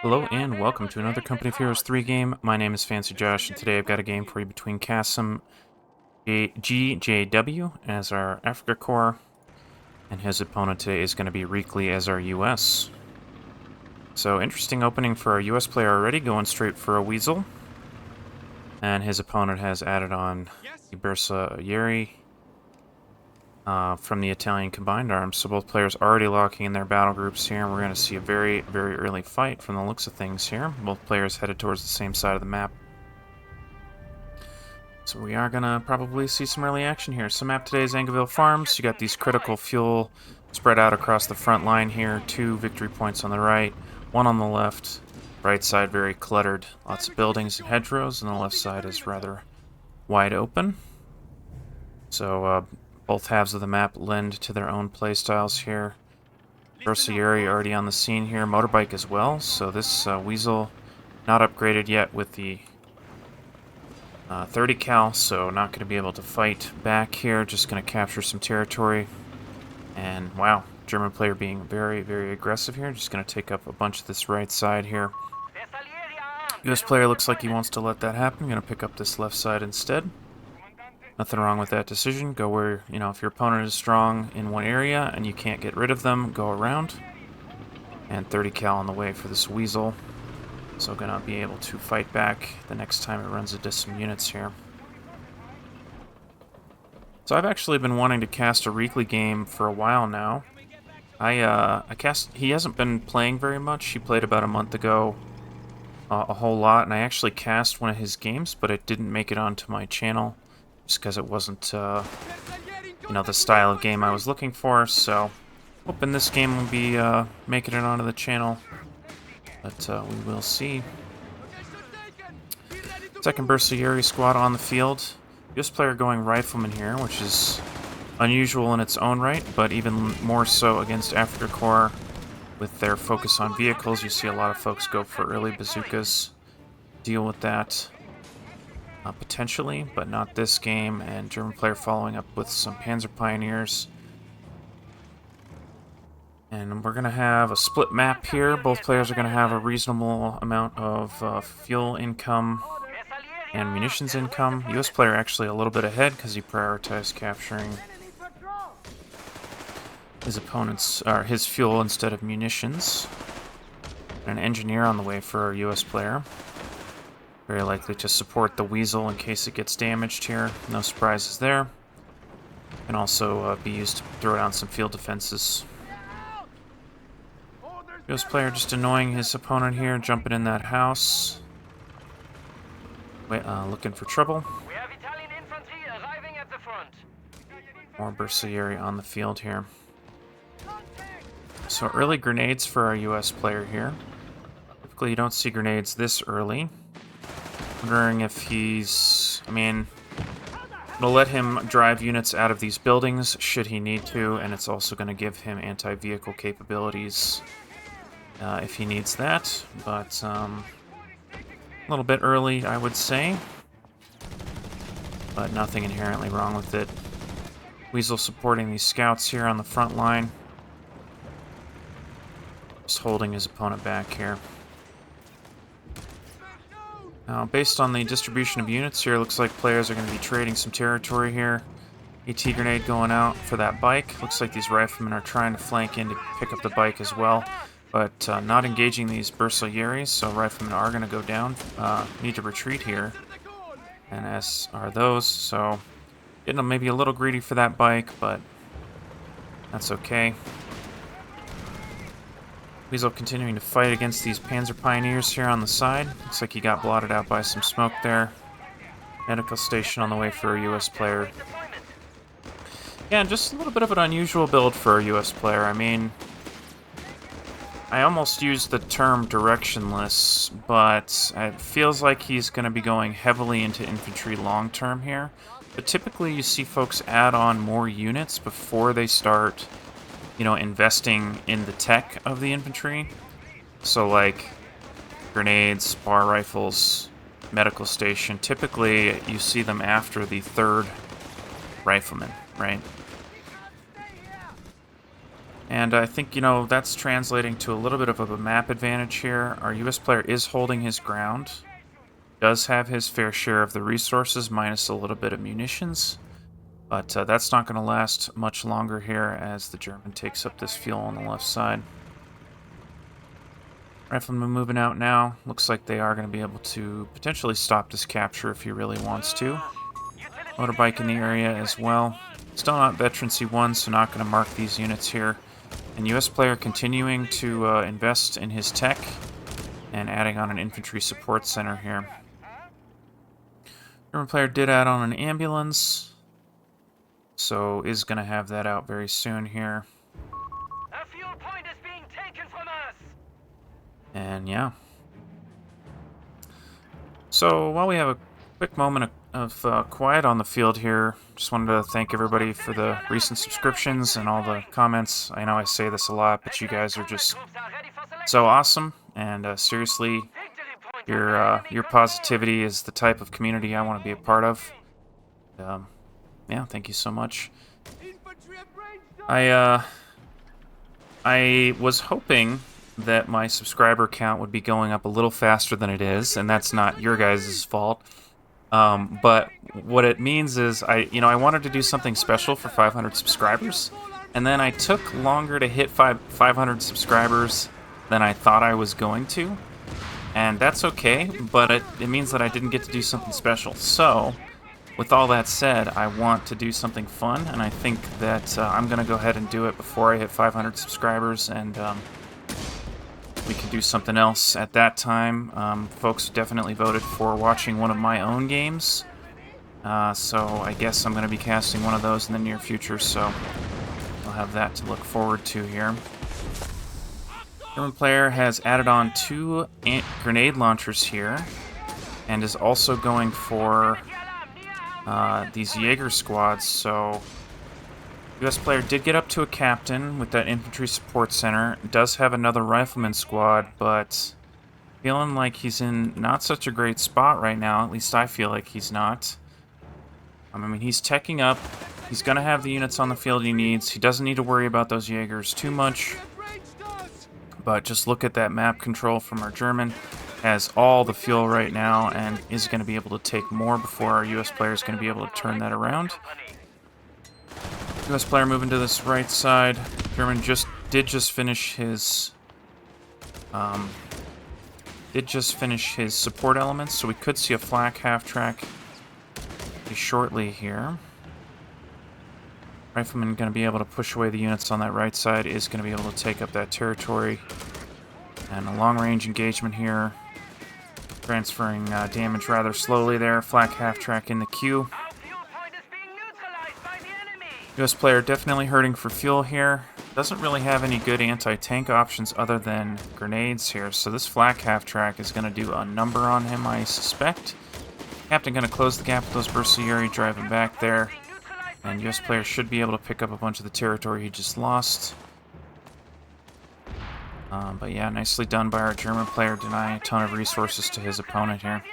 Hello and welcome to another Company of Heroes 3 game. My name is Fancy Josh, and today I've got a game for you between Kasim-GJW as our Africa Corps, and his opponent today is going to be Reakly as our US. So, interesting opening for our US player already, going straight for a Weasel. And his opponent has added on the Bersaglieri from the Italian Combined Arms. So both players already locking in their battle groups here, and we're going to see a very, very early fight from the looks of things here. Both players headed towards the same side of the map. So we are going to probably see some early action here. So map today is Angeville Farms. You got these critical fuel spread out across the front line here. 2 victory points on the right, 1 on the left. Right side very cluttered. Lots of buildings and hedgerows, and the left side is rather wide open. So both halves of the map lend to their own playstyles here. Bersaglieri already on the scene here. Motorbike as well. So this Weasel not upgraded yet with the 30 cal, so not going to be able to fight back here. Just going to capture some territory. And wow, German player being very, very aggressive here. Just going to take up a bunch of this right side here. US player looks like he wants to let that happen. Going to pick up this left side instead. Nothing wrong with that decision. Go where, if your opponent is strong in one area and you can't get rid of them, go around. And 30 cal on the way for this Weasel. So gonna be able to fight back the next time it runs into some units here. So I've actually been wanting to cast a Reakly game for a while now. He hasn't been playing very much. He played about a month ago a whole lot, and I actually cast one of his games, but it didn't make it onto my channel. Just because it wasn't, the style of game I was looking for, so hoping this game will be making it onto the channel, but we will see. Second Bersaglieri squad on the field. US player going Rifleman here, which is unusual in its own right, but even more so against Africa Corps with their focus on vehicles. You see a lot of folks go for early bazookas, deal with that. Potentially, but not this game, and German player following up with some Panzer Pioneers. And we're going to have a split map here. Both players are going to have a reasonable amount of fuel income and munitions income. US player actually a little bit ahead because he prioritized capturing his his fuel instead of munitions. And an engineer on the way for our US player. Very likely to support the Weasel in case it gets damaged here. No surprises there. Can also be used to throw down some field defenses. US player just annoying his opponent here, jumping in that house. Looking for trouble. We have Italian infantry arriving at the front. More Bersaglieri on the field here. So early grenades for our US player here. Typically you don't see grenades this early. Wondering if he's... it'll let him drive units out of these buildings should he need to, and it's also going to give him anti-vehicle capabilities if he needs that, but a little bit early, I would say, but nothing inherently wrong with it. Weasel supporting these scouts here on the front line, just holding his opponent back here. Now, based on the distribution of units here, looks like players are going to be trading some territory here. AT grenade going out for that bike. Looks like these riflemen are trying to flank in to pick up the bike as well, but not engaging these Bersaglieris, so riflemen are going to go down. Need to retreat here, and as are those, so getting maybe a little greedy for that bike, but that's okay. Weasel continuing to fight against these Panzer Pioneers here on the side. Looks like he got blotted out by some smoke there. Medical station on the way for a US player. Yeah, just a little bit of an unusual build for a US player. I almost used the term directionless, but it feels like he's going to be going heavily into infantry long term here. But typically you see folks add on more units before they start investing in the tech of the infantry. So like grenades, spar rifles, medical station, typically you see them after the 3rd rifleman, right? And I think, that's translating to a little bit of a map advantage here. Our US player is holding his ground. Does have his fair share of the resources, minus a little bit of munitions. But that's not going to last much longer here as the German takes up this fuel on the left side. Rifleman moving out now. Looks like they are going to be able to potentially stop this capture if he really wants to. Motorbike in the area as well. Still not Veteran C1, so not going to mark these units here. And US player continuing to invest in his tech and adding on an infantry support center here. German player did add on an ambulance, so is going to have that out very soon here. A fuel point is being taken from us. And yeah. So while we have a quick moment of quiet on the field here, just wanted to thank everybody for the recent subscriptions and all the comments. I know I say this a lot, but you guys are just so awesome, and seriously, your positivity is the type of community I want to be a part of. Yeah, thank you so much. I was hoping that my subscriber count would be going up a little faster than it is, and that's not your guys' fault. But what it means is I wanted to do something special for 500 subscribers, and then I took longer to hit 500 subscribers than I thought I was going to, and that's okay, but it means that I didn't get to do something special. So, with all that said, I want to do something fun, and I think that I'm going to go ahead and do it before I hit 500 subscribers, and we can do something else at that time. Folks definitely voted for watching one of my own games, so I guess I'm going to be casting one of those in the near future, so I'll have that to look forward to here. German player has added on 2 grenade launchers here, and is also going for these Jaeger squads, so US player did get up to a captain with that infantry support center. Does have another rifleman squad, but feeling like he's in not such a great spot right now. At least I feel like he's not. I mean, he's teching up. He's going to have the units on the field he needs. He doesn't need to worry about those Jaegers too much. But just look at that map control from our German. Has all the fuel right now and is going to be able to take more before our US player is going to be able to turn that around. US player moving to this right side. German did just finish his support elements, so we could see a flak half-track shortly here. Rifleman going to be able to push away the units on that right side, is going to be able to take up that territory. And a long-range engagement here. Transferring damage rather slowly there. Flak half-track in the queue. US player definitely hurting for fuel here. Doesn't really have any good anti-tank options other than grenades here, so this flak half-track is going to do a number on him, I suspect. Captain going to close the gap with those Bersaglieri, driving back there. And US player should be able to pick up a bunch of the territory he just lost. But yeah, nicely done by our German player, denying a ton of resources to his opponent here.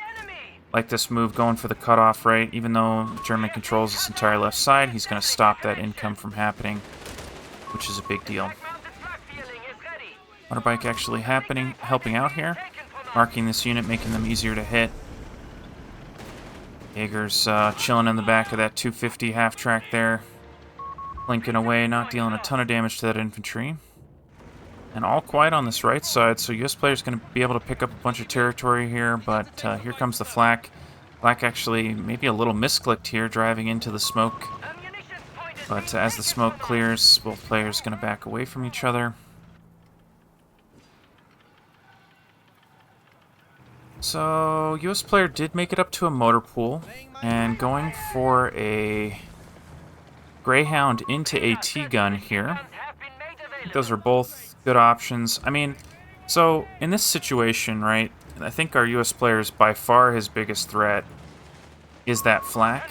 Like this move, going for the cutoff right. Even though German controls this entire left side, he's going to stop that income from happening, which is a big deal. Motorbike actually helping out here. Marking this unit, making them easier to hit. Jaeger's chilling in the back of that 250 half-track there. Blinking away, not dealing a ton of damage to that infantry. And all quiet on this right side, so US player's going to be able to pick up a bunch of territory here, but here comes the flak. Flak actually maybe a little misclicked here, driving into the smoke. But as the smoke clears, both players going to back away from each other. So US player did make it up to a motor pool, and going for a Greyhound into a T-gun here. I think those are both good options. I mean, so in this situation, right, I think our US player's by far his biggest threat is that flak.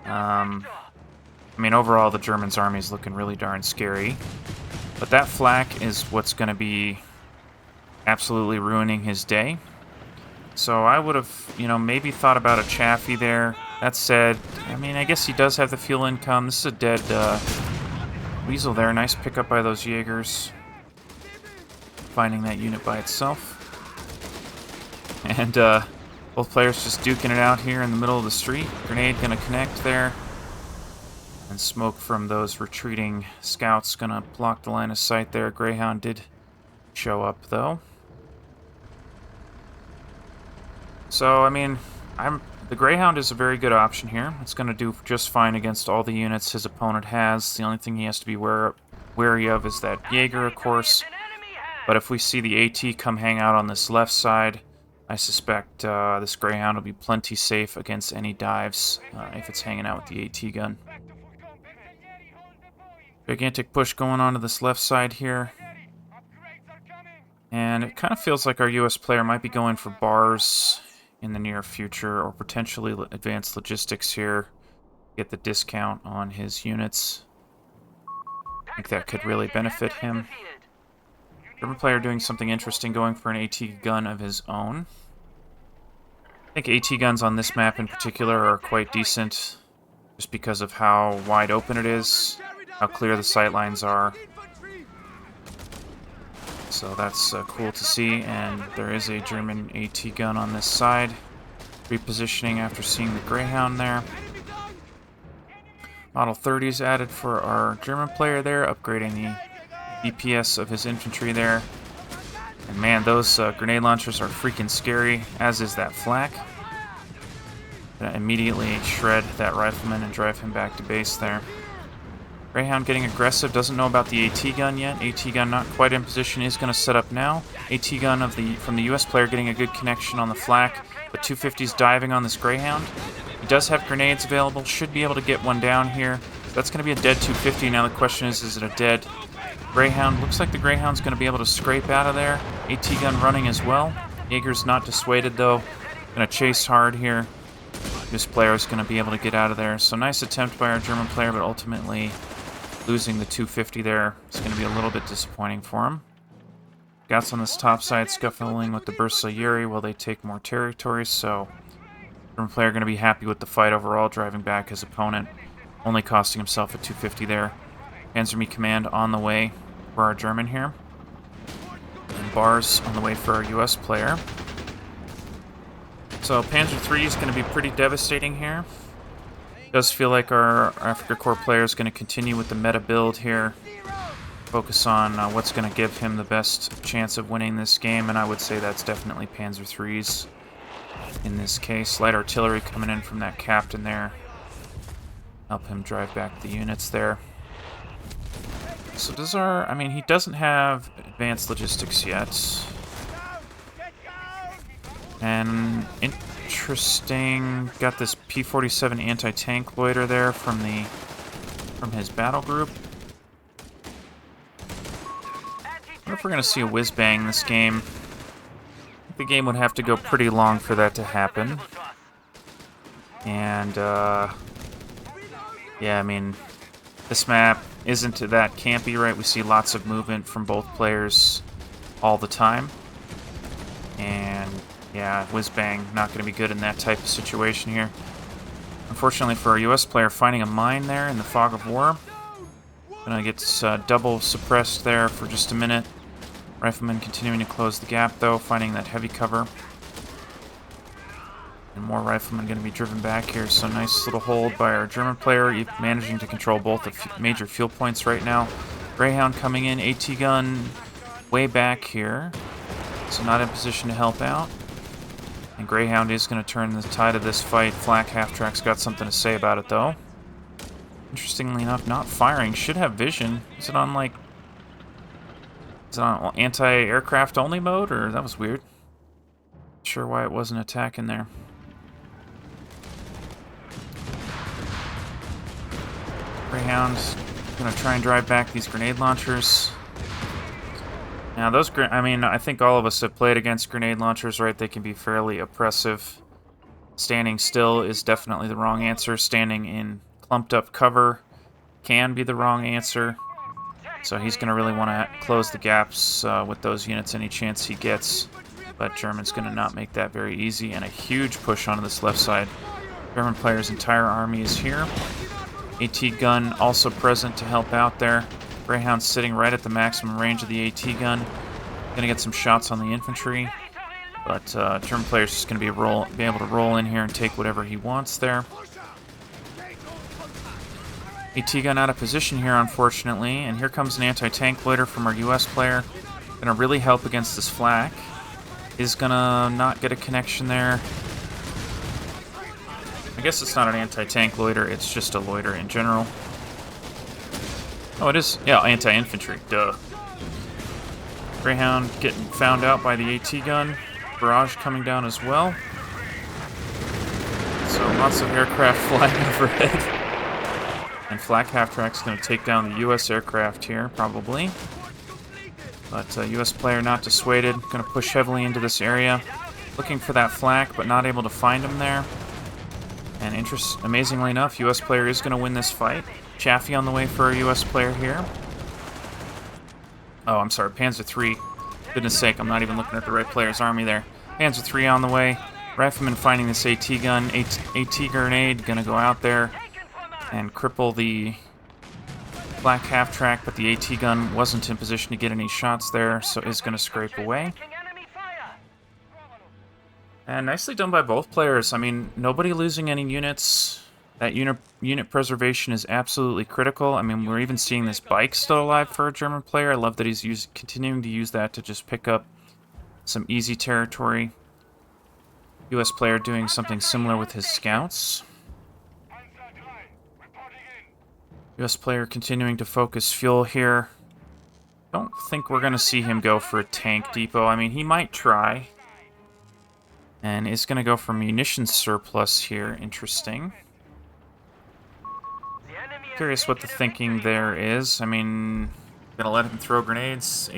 I mean, overall, the Germans' army is looking really darn scary. But that flak is what's going to be absolutely ruining his day. So I would have, maybe thought about a Chaffee there. That said, I mean, I guess he does have the fuel income. This is a dead Weasel there. Nice pickup by those Jaegers. Finding that unit by itself. And both players just duking it out here in the middle of the street. Grenade gonna connect there. And smoke from those retreating scouts gonna block the line of sight there. Greyhound did show up though. So, I mean, the Greyhound is a very good option here. It's gonna do just fine against all the units his opponent has. The only thing he has to be wary of is that Jaeger, of course. But if we see the AT come hang out on this left side, I suspect this Greyhound will be plenty safe against any dives if it's hanging out with the AT gun. Gigantic push going on to this left side here. And it kind of feels like our US player might be going for bars in the near future, or potentially advanced logistics here. Get the discount on his units. I think that could really benefit him. German player doing something interesting, going for an AT gun of his own. I think AT guns on this map in particular are quite decent, just because of how wide open it is, how clear the sight lines are. So that's cool to see, and there is a German AT gun on this side. Repositioning after seeing the Greyhound there. Model 30 is added for our German player there, upgrading the DPS of his infantry there. And man, those grenade launchers are freaking scary, as is that flak. Gonna immediately shred that rifleman and drive him back to base there. Greyhound getting aggressive, doesn't know about the AT gun yet. AT gun not quite in position, is going to set up now. AT gun from the US player getting a good connection on the flak. The 250's diving on this Greyhound. He does have grenades available, should be able to get one down here. That's going to be a dead 250. Now the question is it a dead Greyhound? Looks like the Greyhound's going to be able to scrape out of there. AT gun running as well. Jaeger's not dissuaded though. Going to chase hard here. This player is going to be able to get out of there. So nice attempt by our German player, but ultimately losing the 250 there is going to be a little bit disappointing for him. Scouts on this top side scuffling with the Bursa Yuri while they take more territory, so German player going to be happy with the fight overall, driving back his opponent, only costing himself a 250 there. Panzer Me Command on the way for our German here. And bars on the way for our US player. So Panzer 3 is going to be pretty devastating here. Does feel like our Afrika Korps player is going to continue with the meta build here. Focus on what's going to give him the best chance of winning this game, and I would say that's definitely Panzer 3s in this case. Light artillery coming in from that captain there. Help him drive back the units there. So does our... I mean, he doesn't have advanced logistics yet. And interesting, got this P-47 anti-tank loiter there from his battle group. I wonder if we're going to see a whiz-bang this game. I think the game would have to go pretty long for that to happen. And, yeah, I mean, this map isn't that campy, right? We see lots of movement from both players all the time. And yeah, whiz-bang, not going to be good in that type of situation here. Unfortunately for our US player, finding a mine there in the fog of war. Gonna get double suppressed there for just a minute. Rifleman continuing to close the gap though, finding that heavy cover. And more riflemen going to be driven back here, so nice little hold by our German player, managing to control both the major fuel points right now. Greyhound coming in, AT gun way back here, so not in position to help out. And Greyhound is going to turn the tide of this fight. Flak half-track's got something to say about it, though. Interestingly enough, not firing. Should have vision. Is it on, like... Is it on anti-aircraft only mode, or... That was weird. Not sure why it wasn't attacking there. Greyhound's going to try and drive back these grenade launchers. Now, I think all of us have played against grenade launchers, right? They can be fairly oppressive. Standing still is definitely the wrong answer. Standing in clumped up cover can be the wrong answer. So he's going to really want to close the gaps with those units any chance he gets. But German's going to not make that very easy. And a huge push onto this left side. German player's entire army is here. AT gun also present to help out there. Greyhound sitting right at the maximum range of the AT gun. Gonna get some shots on the infantry, but German player's just gonna be able to roll in here and take whatever he wants there. AT gun out of position here, unfortunately, and here comes an anti-tank loader from our US player. Gonna really help against this flak. Is gonna not get a connection there. I guess it's not an anti-tank loiter, it's just a loiter in general. Oh, it is. Yeah, anti-infantry. Duh. Greyhound getting found out by the AT gun. Barrage coming down as well. So lots of aircraft flying overhead. And Flak Half-Track's going to take down the US aircraft here, probably. But US player not dissuaded. Going to push heavily into this area. Looking for that flak, but not able to find him there. And amazingly enough, US player is going to win this fight. Chaffee on the way for a US player here. Oh, I'm sorry, Panzer 3. Goodness sake, I'm not even looking at the right player's army there. Panzer 3 on the way. Rifleman finding this AT gun. AT grenade going to go out there and cripple the Black Half-Track, but the AT gun wasn't in position to get any shots there, so is going to scrape away. And nicely done by both players. I mean, nobody losing any units. That unit preservation is absolutely critical. I mean, we're even seeing this bike still alive for a German player. I love that he's continuing to use that to just pick up some easy territory. US player doing something similar with his scouts. US player continuing to focus fuel here. Don't think we're going to see him go for a tank depot. I mean, he might try. And is going to go for munitions surplus here. Interesting. Curious what the thinking there is. I mean, going to let him throw grenades,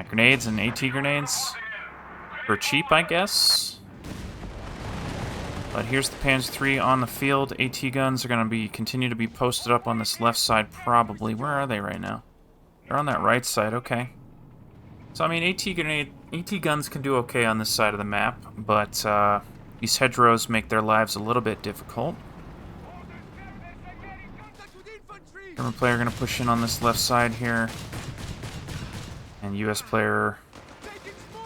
grenades and AT grenades. For cheap, I guess. But here's the Panzer 3 on the field. AT guns are going to continue to be posted up on this left side, probably. Where are they right now? They're on that right side, okay. So, I mean, AT guns can do okay on this side of the map, but these hedgerows make their lives a little bit difficult. German player going to push in on this left side here. And US player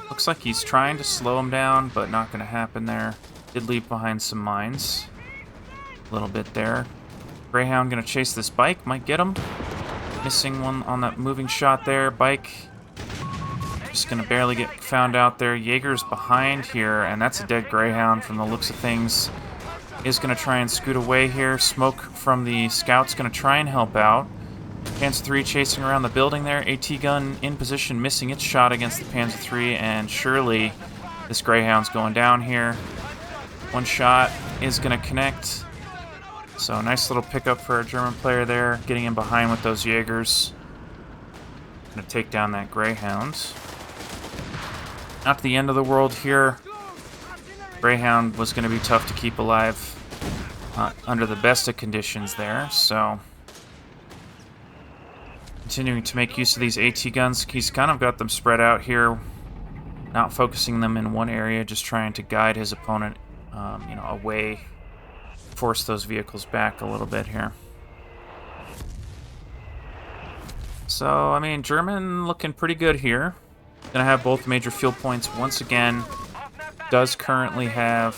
looks like he's trying to slow him down, but not going to happen there. Did leave behind some mines. A little bit there. Greyhound going to chase this bike. Might get him. Missing one on that moving shot there. Bike just going to barely get found out there. Jaeger's behind here, and that's a dead Greyhound from the looks of things. Is going to try and scoot away here. Smoke from the scouts going to try and help out. Panzer 3 chasing around the building there. AT gun in position, missing its shot against the Panzer 3, and surely this Greyhound's going down here. One shot is going to connect. So nice little pickup for a German player there, getting in behind with those Jaegers. Going to take down that Greyhound. Not the end of the world here. Greyhound was going to be tough to keep alive under the best of conditions there, so continuing to make use of these AT guns. He's kind of got them spread out here, not focusing them in one area, just trying to guide his opponent away, force those vehicles back a little bit here. So, I mean, German looking pretty good here. Gonna have both major fuel points once again. Does currently have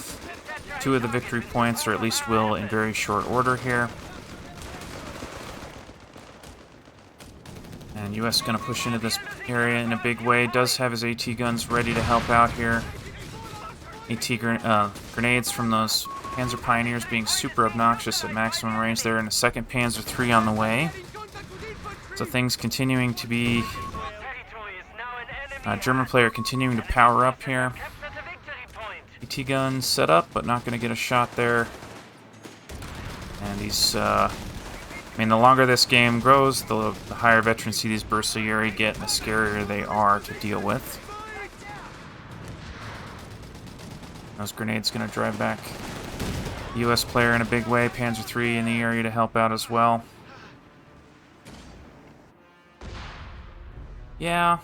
2 of the victory points, or at least will in very short order here. And US gonna push into this area in a big way. Does have his AT guns ready to help out here. AT grenades from those Panzer Pioneers being super obnoxious at maximum range there, and a second Panzer 3 on the way. So things continuing to be... German player continuing to power up here. AT gun set up, but not going to get a shot there. And these... I mean, the longer this game grows, the higher veterancy these Bersaglieri get, and the scarier they are to deal with. Those grenades going to drive back the US player in a big way. Panzer 3 in the area to help out as well. Yeah.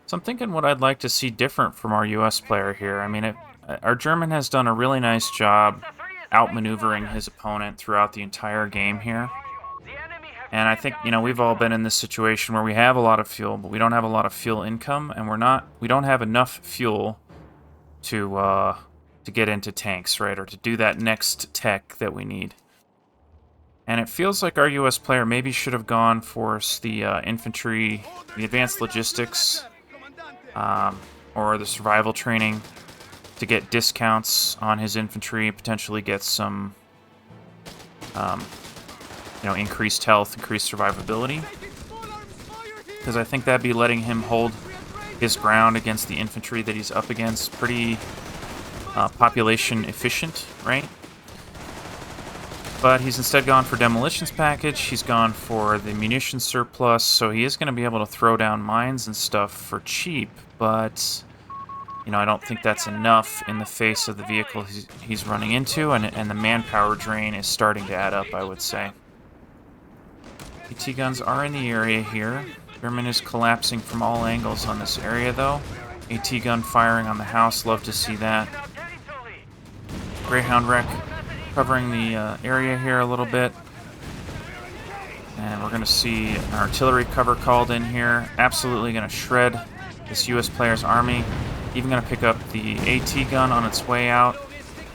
So I'm thinking what I'd like to see different from our US player here. I mean, our German has done a really nice job outmaneuvering his opponent throughout the entire game here. And I think, you know, we've all been in this situation where we have a lot of fuel, but we don't have a lot of fuel income, and we don't have enough fuel to get into tanks, right, or to do that next tech that we need. And it feels like our US player maybe should have gone for the infantry, the advanced logistics, or the survival training to get discounts on his infantry, potentially get some, you know, increased health, increased survivability. Because I think that'd be letting him hold his ground against the infantry that he's up against. Pretty population efficient, right? But he's instead gone for demolitions package. He's gone for the munitions surplus, so he is going to be able to throw down mines and stuff for cheap, but you know, I don't think that's enough in the face of the vehicle he's running into, and the manpower drain is starting to add up, I would say. AT guns are in the area here. German is collapsing from all angles on this area, though. AT gun firing on the house, love to see that. Greyhound wreck covering the area here a little bit. And we're going to see an artillery cover called in here. Absolutely going to shred this US player's army. Even going to pick up the AT gun on its way out.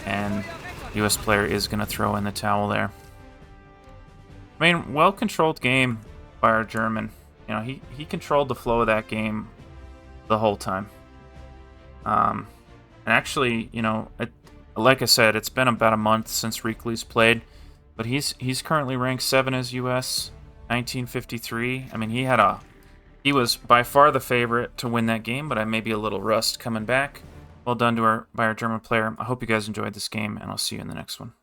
And the US player is going to throw in the towel there. I mean, well-controlled game by our German. You know, he controlled the flow of that game the whole time. And actually, you know, like I said, it's been about a month since Reakly's played, but he's currently ranked 7 as US, 1953. I mean, he was by far the favorite to win that game, but I may be a little rust coming back. Well done by our German player. I hope you guys enjoyed this game, and I'll see you in the next one.